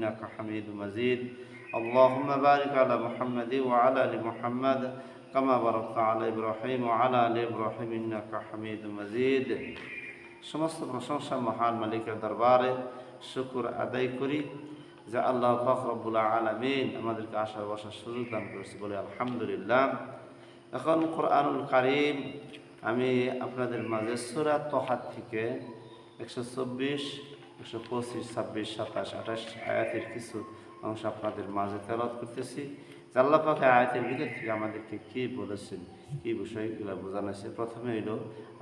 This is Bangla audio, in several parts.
ইন্নাকা হামিদুম মাজিদ। আল্লাহুম্মা বারিক আলা মুহাম্মাদি ওয়া আলা আলি মুহাম্মাদ কামা বারাকতা আলা ইব্রাহিম ওয়া আলা আলি ইব্রাহিম ইন্নাকা হামিদুম মাজিদ। সমস্ত প্রশংসা মহান মালিকের দরবারে শুকর আদায় করি যে আল্লাহ পাক রব্বুল আলামিন আমাদেরকে আসার বসার সুযোগ দান করেছে বলে আলহামদুলিল্লাহ। এখন কোরআনুল কারীম আমি আপনাদের মাঝে সূরা তহা থেকে 124, 125, 26, 27, 28 আয়াতের কিছু অংশ আপনাদের মাঝে তেলাওয়াত করতেছি। আল্লাহ পাক আয়াতের ভিতর থেকে আমাদেরকে কী বলেছেন, কী বিষয়গুলো বোঝানো হয়েছে। প্রথমে হইল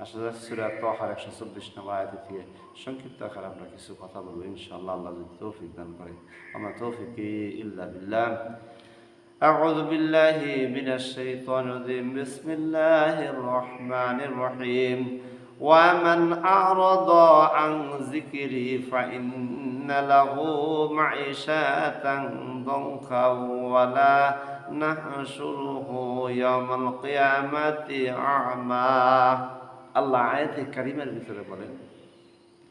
আসলে সূরা তহার 124 নম্বর আয়াত থেকে সংক্ষিপ্ত আকারে আমরা কিছু কথা বলবো ইনশাআল্লাহ, আল্লাহ যদি তৌফিক দান করে। আমার তৌফিক ইল্লা বিল্লাহ। أعوذ بالله من الشيطان الرجيم بسم الله الرحمن الرحيم ومن أعرض عن ذكري فإن له معيشة ضنكا ولا نحشره يوم القيامة أعمى। আল্লাহ আয়াতে কারিমের ভিতরে বলেন,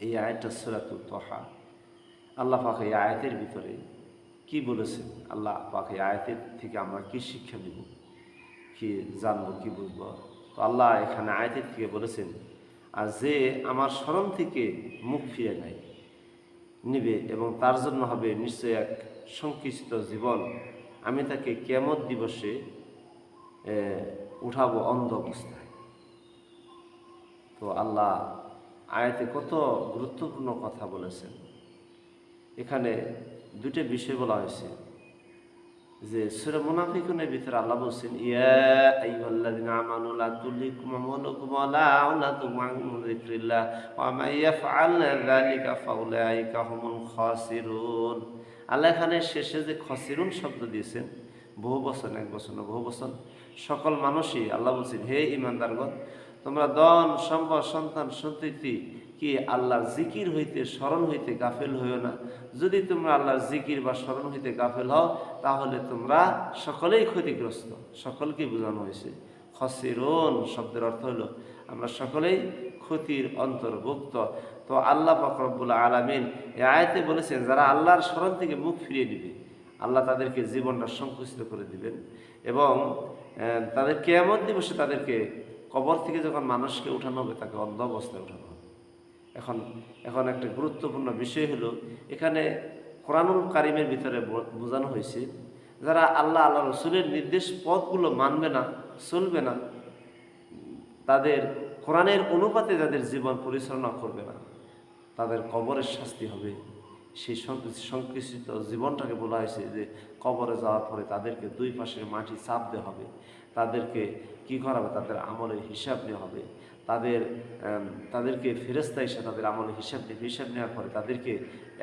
এই আয়াতটা সূরাতুত তাহা। আল্লাহ পাক এই আয়াতের ভিতরে কি বলেছেন, আল্লাহ পাক এই আয়াতের থেকে আমরা কি শিক্ষা নিব, কি জানবো, কি বুঝবো। তো আল্লাহ এখানে আয়াতের থেকে বলেছেন, আর যে আমার স্মরণ থেকে মুখ ফিরে নিবে এবং তার জন্য হবে নিশ্চয় এক সংকুচিত জীবন, আমি তাকে কিয়ামত দিবসে উঠাবো অন্ধ অবস্থায়। তো আল্লাহ আয়াতে কত গুরুত্বপূর্ণ কথা বলেছেন। এখানে দুটো বিষয় বলা হয়েছে যে সূরা মুনাফিকুনের ভিতরে আল্লাহ বলছেন, ইয়া আইয়ুহাল্লাযিনা আমানু লা তুলহিকুম আমওয়ালুকুম ওয়া লা আওলাদুকুম আন যিকরিল্লাহ ওয়া মান ইয়াফআল যালিকা ফাউলাইকা হুমুল খাসিরুন। আল্লাহ এখানে শেষে যে খাসিরুন শব্দ দিয়েছেন, বহু বচন, এক বচন না বহু বচন, সকল মানুষই আল্লাহ বলছেন, হে ঈমানদারগণ, তোমরা ধন সম্পদ সন্তান সন্ততি কি আল্লাহর জিকির হইতে স্মরণ হইতে গাফেল হইও না। যদি তোমরা আল্লাহর জিকির বা স্মরণ হইতে গাফেল হও তাহলে তোমরা সকলেই ক্ষতিগ্রস্ত। সকলকে বোঝানো হয়েছে। খাসিরুন শব্দের অর্থ হলো আমরা সকলেই ক্ষতির অন্তর্ভুক্ত। তো আল্লাহ পাক রব্বুল আলামিন এই আয়াতে বলেছেন, যারা আল্লাহর স্মরণ থেকে মুখ ফিরিয়ে দিবে আল্লাহ তাদেরকে জীবনটা সংকুচিত করে দিবেন এবং তাদের কিয়ামত দিবসে তাদেরকে কবর থেকে যখন মানুষকে উঠানো হবে তাকে অন্ধ অবস্থায় উঠানো হবে। এখন একটা গুরুত্বপূর্ণ বিষয় হলো, এখানে কোরআনুল কারীমের ভিতরে বোঝানো হয়েছে যারা আল্লাহ রসুলের নির্দেশ পথগুলো মানবে না, চলবে না, তাদের কোরআনের অনুপাতে যাদের জীবন পরিচালনা করবে না, তাদের কবরের শাস্তি হবে। সেই সংকুচিত জীবনটাকে বলা হয়েছে যে কবরে যাওয়ার পরে তাদেরকে দুই পাশের মাটি চাপ দেওয়া হবে, তাদেরকে কি করা হবে, তাদের আমলের হিসাব নেওয়া হবে, তাদেরকে ফেরেশতা এসে তাদের আমলের হিসাব নেওয়ার পরে তাদেরকে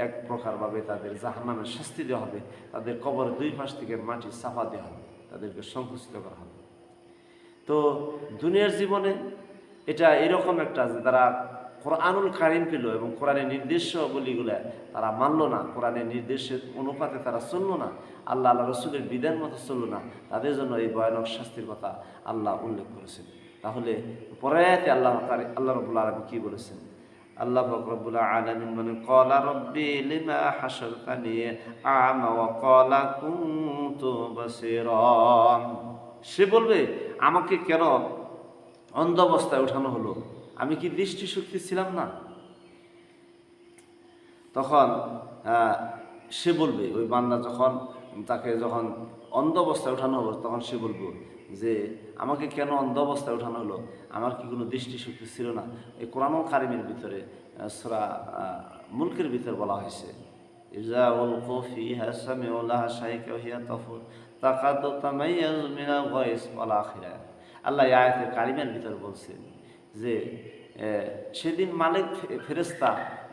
এক প্রকারভাবে তাদের জাহান্নামের শাস্তি দেওয়া হবে, তাদের কবরের দুই পাশ থেকে মাটি চাপা দেওয়া হবে, তাদেরকে সংকুচিত করা হবে। তো দুনিয়ার জীবনে এটা এরকম একটা যে তারা কোরআনুল কারীম পেল এবং কোরআনের নির্দেশাবলীগুলো তারা মানল না, কোরআনের নির্দেশের অনুপাতে তারা চলল না, আল্লাহ রসুলের বিধান মতো চলল না, তাদের জন্য এই ভয়ানক শাস্তির কথা আল্লাহ উল্লেখ করেছেন। তাহলে পরায়াতে আল্লাহ রাব্বুল আলামিন কি বলেছেন? আল্লাহ রাব্বুল আলামিন বলেন, ক্বালা রাব্বি লিমা হাশারতানি আ'মা ওয়া ক্বালা কুনতু বাসীরা। সে বলবে, আমাকে কেন অন্ধ অবস্থায় ওঠানো হলো, আমি কি দৃষ্টিশক্তি ছিলাম না? তখন সে বলবে, ওই বান্দা যখন অন্ধ অবস্থায় ওঠানো হবে তখন সে বলবো যে আমাকে কেন অন্ধ অবস্থায় ওঠানো হলো, আমার কি কোনো দৃষ্টিশক্তি ছিল না? এই কোরআনুল কারীমের ভিতরে সূরা মুলকের ভিতরে বলা হয়েছে, ইযা উলকু ফিহা সামিউ লাহা শাইকা ওয়া হিয়া তাফুর তাকাদু তামাইয়াজু মিনাল গায়স ওয়াল আখিরা। আল্লাহ এই আয়াতের কারীমের ভিতরে বলছেন যে সেদিন মালিক ফেরেশতা,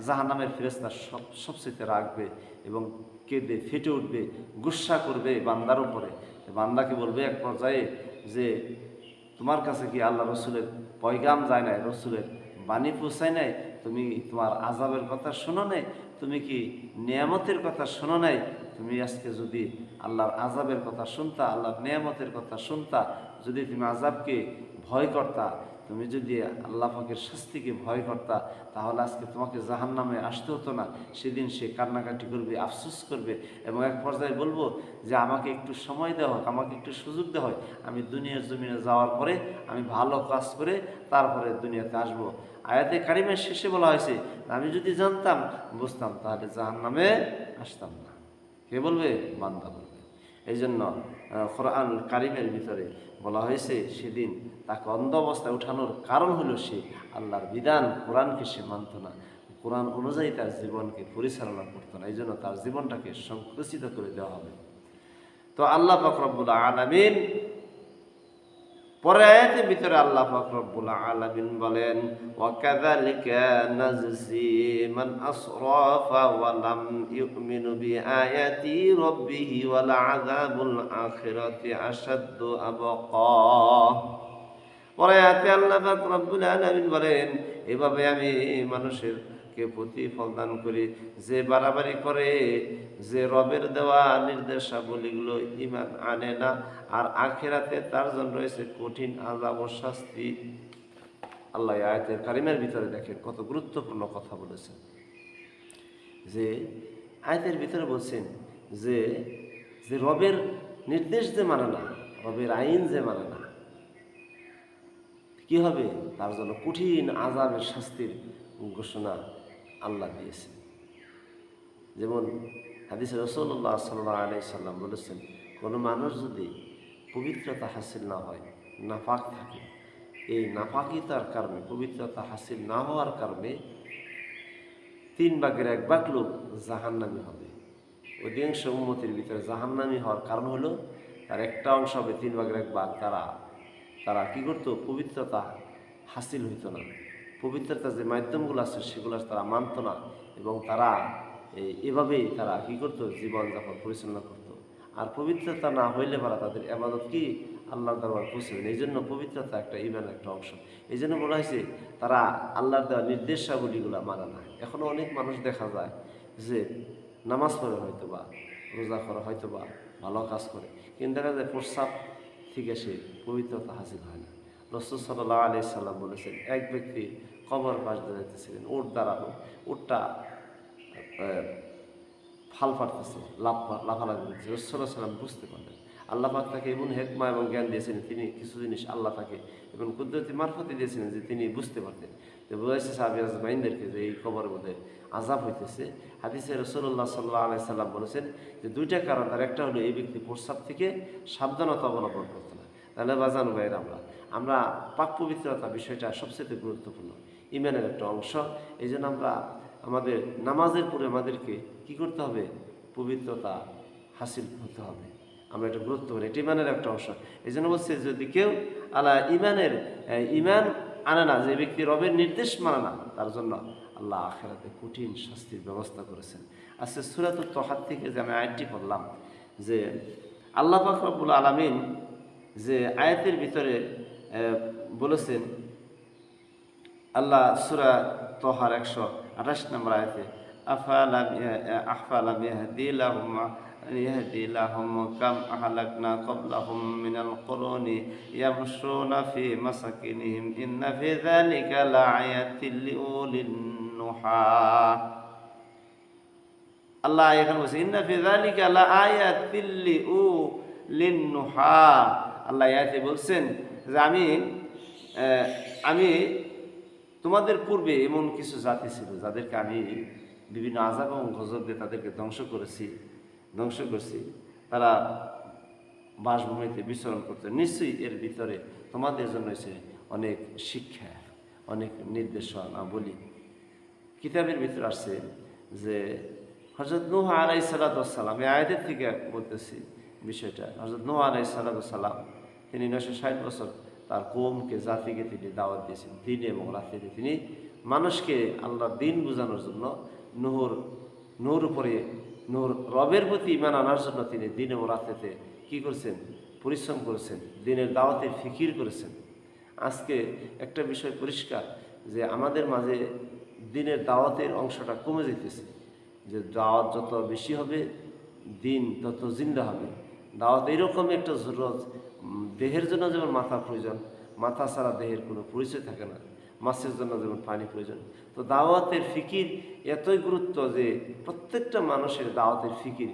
জাহান্নামের ফেরেশতা সবচেয়ে রাখবে এবং কেঁদে ফেটে উঠবে, গুসা করবে বান্দার উপরে। বান্দাকে বলবে এক পর্যায়ে যে তোমার কাছে কি আল্লাহ রসুলের পয়গাম যায় নাই, রসুলের বাণী পৌঁছায় নাই, তুমি তোমার আযাবের কথা শোনো নাই, তুমি কি নিয়ামতের কথা শোনো নাই? তুমি আজকে যদি আল্লাহর আযাবের কথা শুনতা, আল্লাহর নিয়ামতের কথা শুনতা, যদি তুমি আযাবকে ভয় করতা, তুমি যদি আল্লাহ পাকের শাস্তিকে ভয় করতা, তাহলে আজকে তোমাকে জাহান্নামে আসতে হতো না। সেদিন সে কান্নাকাটি করবে, আফসোস করবে, এবং এক পর্যায়ে বলবো যে আমাকে একটু সময় দেওয়া হোক, আমাকে একটু সুযোগ দেওয়া হয়, আমি দুনিয়ার জমিনে যাওয়ার পরে আমি ভালো কাজ করে তারপরে দুনিয়াতে আসব। আয়াতে কারিমের শেষে বলা হয়েছে, আমি যদি জানতাম, বুঝতাম, তাহলে জাহান্নামে আসতাম না। কে বলবে? বান্দা বলবে। এই জন্য কোরআন কারিমের ভিতরে বলা হয়েছে সেদিন তাকে অন্ধ অবস্থায় উঠানোর কারণ হলো সে আল্লাহর বিধান কোরআনকে সে মানত না, কোরআন অনুযায়ী তার জীবনকে পরিচালনা করতো না। এই জন্য তার জীবনটাকে সংকুচিত করে দেওয়া হবে। তো আল্লাহ পাক রব্বুল আলামিন পরে আয়াতের ভিতরে আল্লাহ পাক রব্বুল আলামিন বলেন, ওয়া কাযালিকা নাজজি মান আসরাফা ওয়া লাম ইউমিনু বিআয়াতি রাব্বিহি ওয়াল আযাবুল আখিরাতি আশাদ্দু আবকা। পরে আয়াতে আল্লাহ পাক রব্বুল আলামিন বলেন, এভাবে আমি মানুষেরকে প্রতিফল দান করি যে বাড়াবাড়ি করে, যে রবের দেওয়া নির্দেশাবলীগুলো ঈমান আনে না, আর আখিরাতে তার জন্য রয়েছে কঠিন আযাব ও শাস্তি। আল্লাহ আয়াতের কারিমের ভিতরে দেখেন কত গুরুত্বপূর্ণ কথা বলেছেন, যে আয়াতের ভিতরে বলছেন যে যে রবের নির্দেশ যে মানে না, রবের আইন যে মানে না, কি হবে? তার জন্য কঠিন আযাবের শাস্তির ঘোষণা আল্লাহ দিয়েছে। যেমন হাদিসে রাসূলুল্লাহ সাল্লাল্লাহু আলাইহি সাল্লাম বলেছেন, কোনো মানুষ যদি পবিত্রতা হাসিল না হয়, নাপাক থাকে, এই নাপাকিতার কারণে, পবিত্রতা হাসিল না হওয়ার কারণে 3/1 লোক জাহান্নামী হবে। অধিকাংশ উম্মতের ভিতরে জাহান্নামী হওয়ার কারণ হলো তার একটা অংশ হবে 3/1 তারা কি করতো? পবিত্রতা হাসিল হইতো না, পবিত্রতার যে মাধ্যমগুলো আছে সেগুলো তারা মানত না, এবং তারা এভাবেই তারা কি করতো? জীবনযাপন পরিচালনা করতো। আর পবিত্রতা না হইলে পারা তাদের ইবাদত কি আল্লাহর দরবার পৌঁছবে না। এই জন্য পবিত্রতা একটা ঈমানের একটা অংশ। এই জন্য বলা হয়েছে তারা আল্লাহর দেওয়া নির্দেশাবলীগুলো মানে না। এখনও অনেক মানুষ দেখা যায় যে নামাজ পড়ে হয়তো বা, রোজা করে হয়তো বা, ভালো কাজ করে, কিন্তু দেখা যায় প্রস্রাব থেকে সে পবিত্রতা হাসিল হয় না। রাসূল সাল্লাল্লাহু আলাইহি সাল্লাম বলেছেন, এক ব্যক্তি কবর পাশ দিয়ে যাইতেছিলেন, উট দাঁড়ানো, উটটা ফাল পাড়তেছে, লাফালাফি করতেছে। রাসূল সাল্লাল্লাহু আলাইহি সাল্লাম বুঝতে পারলেন, আল্লাহ পাক তাকে এমন হিকমা এবং জ্ঞান দিয়েছিলেন, তিনি কিছু জিনিস আল্লাহ তাকে এবং কুদরতি মারফতে দিয়েছিলেন যে তিনি বুঝতে পারতেন। তো বোঝাইছে সাহাবী আজমাইনদেরকে যে এই কবরের মধ্যে আযাব হইতেছে। হাদিসে রাসূলুল্লাহ সাল্লাল্লাহু আলাইহি সাল্লাম বলেছেন যে দুইটা কারণ, তার একটা হলো এই ব্যক্তি প্রস্রাব থেকে সাবধানতা অবলম্বন করতে না। তাহলে বাজানো ভাইয়ের আমরা পাক পবিত্রতা বিষয়টা সবচেয়ে গুরুত্বপূর্ণ, ঈমানের একটা অংশ। এই জন্য আমরা আমাদের নামাজের পরে আমাদেরকে কি করতে হবে? পবিত্রতা হাসিল হতে হবে। আমরা এটা গুরুত্বপূর্ণ, এটা ঈমানের একটা অংশ। এই জন্য বলছে যদি কেউ ঈমান আনে না, যে ব্যক্তি রবের নির্দেশ মানে না, তার জন্য আল্লাহ আখিরাতে কঠিন শাস্তির ব্যবস্থা করেছেন। আজকে সূরাতুত তাহা থেকে যে আমি আয়াতটি পড়লাম, যে আল্লাহ পাক রব্বুল আলামিন যে আয়াতের ভিতরে বলেছেন, আল্লাহ সূরা তাহার 128 নম্বর আয়াতে, আফালাম ইয়াহদি লাহুম কাম আহলাকনা ক্বাবলাহুম মিনাল কুরুনি ইয়ামশুনা ফি মাসাকিনিহিম ইন্না ফি যালিকা লাআয়াতিন লিউলিন নুহা। আল্লাহ এখানে বলছে ইন্না ফি যালিকা লাআয়াতিন লিউলিন নুহা। আল্লাহ আয়াতে বলছেন যে আমি তোমাদের পূর্বে এমন কিছু জাতি ছিল যাদেরকে আমি বিভিন্ন আযাব এবং গজব দিয়ে তাদেরকে ধ্বংস করছি, তারা বাসভূমিতে বিচরণ করতে। নিশ্চয়ই এর ভিতরে তোমাদের জন্য এসে অনেক শিক্ষা, অনেক নির্দেশনা বলি। কিতাবের ভিতরে আসছে যে হযরত নূহ আলাইহিস সালাম, এই আয়াতের থেকে বলতেছি বিষয়টা, হযরত নূহ আলাইহিস সালাম তিনি 960 বছর তার কওমকে, জাতিকে তিনি দাওয়াত দিয়েছেন। দিন এবং রাত্রিতে তিনি মানুষকে আল্লাহর দিন বোঝানোর জন্য, নূর উপরে রবের প্রতি ঈমান আনার জন্য তিনি দিন এবং রাত্রিতে কী করছেন? পরিশ্রম করেছেন, দিনের দাওয়াতের ফিকির করেছেন। আজকে একটা বিষয় পরিষ্কার যে আমাদের মাঝে দিনের দাওয়াতের অংশটা কমে যেতেছে, যে দাওয়াত যত বেশি হবে দিন তত জিন্দা হবে। দাওয়াত এইরকম একটা জরুরত, দেহের জন্য যেমন মাথা প্রয়োজন, মাথা ছাড়া দেহের কোনো পরিচয় থাকে না, মাছের জন্য যেমন পানি প্রয়োজন। তো দাওয়াতের ফিকির এতই গুরুত্ব যে প্রত্যেকটা মানুষের দাওয়াতের ফিকির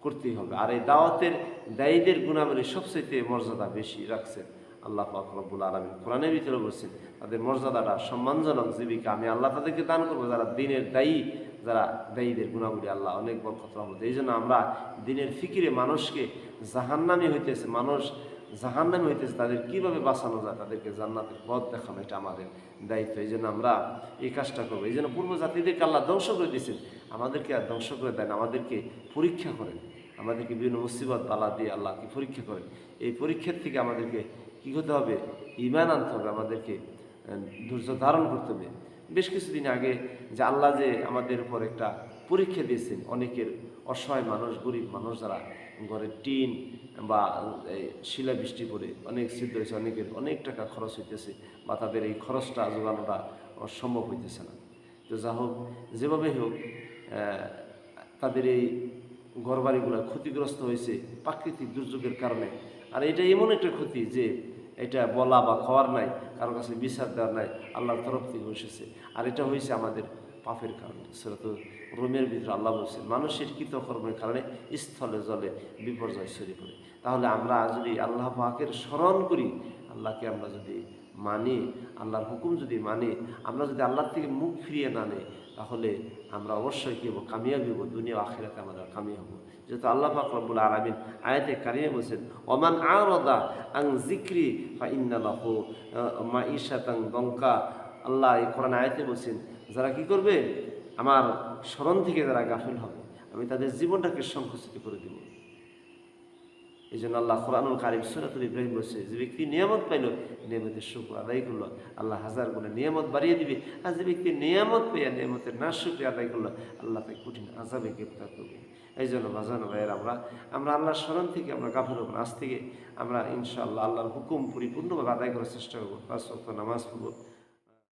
করতেই হবে। আর এই দাওয়াতের দায়ীদের গুণাবলী সবচেয়ে মর্যাদা বেশি রাখছেন আল্লাহ পাক রব্বুল আলামিন কোরআনের ভিতরে বলছেন তাদের মর্যাদাটা সম্মানজনক জীবিকা আমি আল্লাহ তাদেরকে দান করবো, যারা দিনের দায়ী, যারা দায়ীদের গুণাবলী আল্লাহ অনেক বরকত রহমত। এই জন্য আমরা দিনের ফিকিরে মানুষকে জাহান্নামী হইতেছে, মানুষ জাহান্নামী হইতেছে, তাদের কিভাবে বাঁচানো যায়, তাদেরকে জান্নাতের পথ দেখানো, এটা আমাদের দায়িত্ব। এই জন্য আমরা এই কাজটা করবো। এই জন্য পূর্ব জাতিদেরকে আল্লাহ ধ্বংস করে দিয়েছেন, আমাদেরকে আর ধ্বংস করে দেন, আমাদেরকে পরীক্ষা করেন, আমাদেরকে বিভিন্ন মুসিবত বালা দিয়ে আল্লাহকে পরীক্ষা করেন। এই পরীক্ষার থেকে আমাদেরকে কী হতে হবে, ঈমান আনতে হবে, আমাদেরকে ধৈর্য ধারণ করতে হবে। বেশ কিছুদিন আগে যে আল্লাহ যে আমাদের উপর একটা পরীক্ষা দিয়েছেন, অনেকের অসহায় মানুষ, গরিব মানুষ যারা ঘরের টিন বা শিলা বৃষ্টি পড়ে অনেক ছিদ্র হয়েছে, অনেকের অনেক টাকা খরচ হইতেছে বা তাদের এই খরচটা জোগানোটা সম্ভব হইতেছে না। তো যা হোক, যেভাবে হোক তাদের এই ঘরবাড়িগুলো ক্ষতিগ্রস্ত হয়েছে প্রাকৃতিক দুর্যোগের কারণে। আর এটা এমন একটা ক্ষতি যে এটা বলা বা খাওয়ার নাই, কারো কাছে বিচার দেওয়ার নাই, আল্লাহর তরফ থেকে এসেছে। আর এটা হয়েছে আমাদের পাপের কারণে। সূরাত রুমের ভিতরে আল্লাহ বলছেন মানুষের কৃতকর্মের কারণে স্থলে জলে বিপর্যয় ছড়িয়ে পড়ে। তাহলে আমরা যদি আল্লাহ পাকের স্মরণ করি, আল্লাহকে আমরা যদি মানি, আল্লাহর হুকুম যদি মানি, আমরা যদি আল্লাহ থেকে মুখ ফিরিয়ে না নেই, তাহলে আমরা অবশ্যই কী হবো, কামিয়াবি হবো, দুনিয়া আখিরাতে আমরা কামিয়াব হবো। যেহেতু আল্লাহ পাক রব্বুল আলামিন আয়াতে কারিমে বলছেন ওমান আরাদা আন যিকরি ফাইন্না লাহু মাঈশাতান দঙ্কা। আল্লাহ এই কোরআন আয়াতে বলছেন যারা কি করবে, আমার স্মরণ থেকে যারা গাফিল হবে, আমি তাদের জীবনটাকে সংকুচিত করে দেব। এই জন্য আল্লাহ কোরআনুল কারীম সূরাতুল ইব্রাহিম বলছে, যে ব্যক্তি নিয়ামত পাইল, নিয়ামতের শুকর আদায় করলো, আল্লাহ হাজার গুণে নিয়ামত বাড়িয়ে দিবে। আর যে ব্যক্তি নিয়ামত পেয়ে নিয়ামতের না শুকরিয়া আদায় করলো, আল্লাহ তাকে কঠিন আযাবে গ্রেফতার করবে। এই জন্য বাজানো ভাইয়ের আমরা আল্লাহর স্মরণ থেকে আমরা গাফিল হব না। আজ থেকে আমরা ইনশাআল্লাহ আল্লাহর হুকুম পরিপূর্ণভাবে আদায় করার চেষ্টা করবো, 5 ওয়াক্ত নামাজ পড়ব।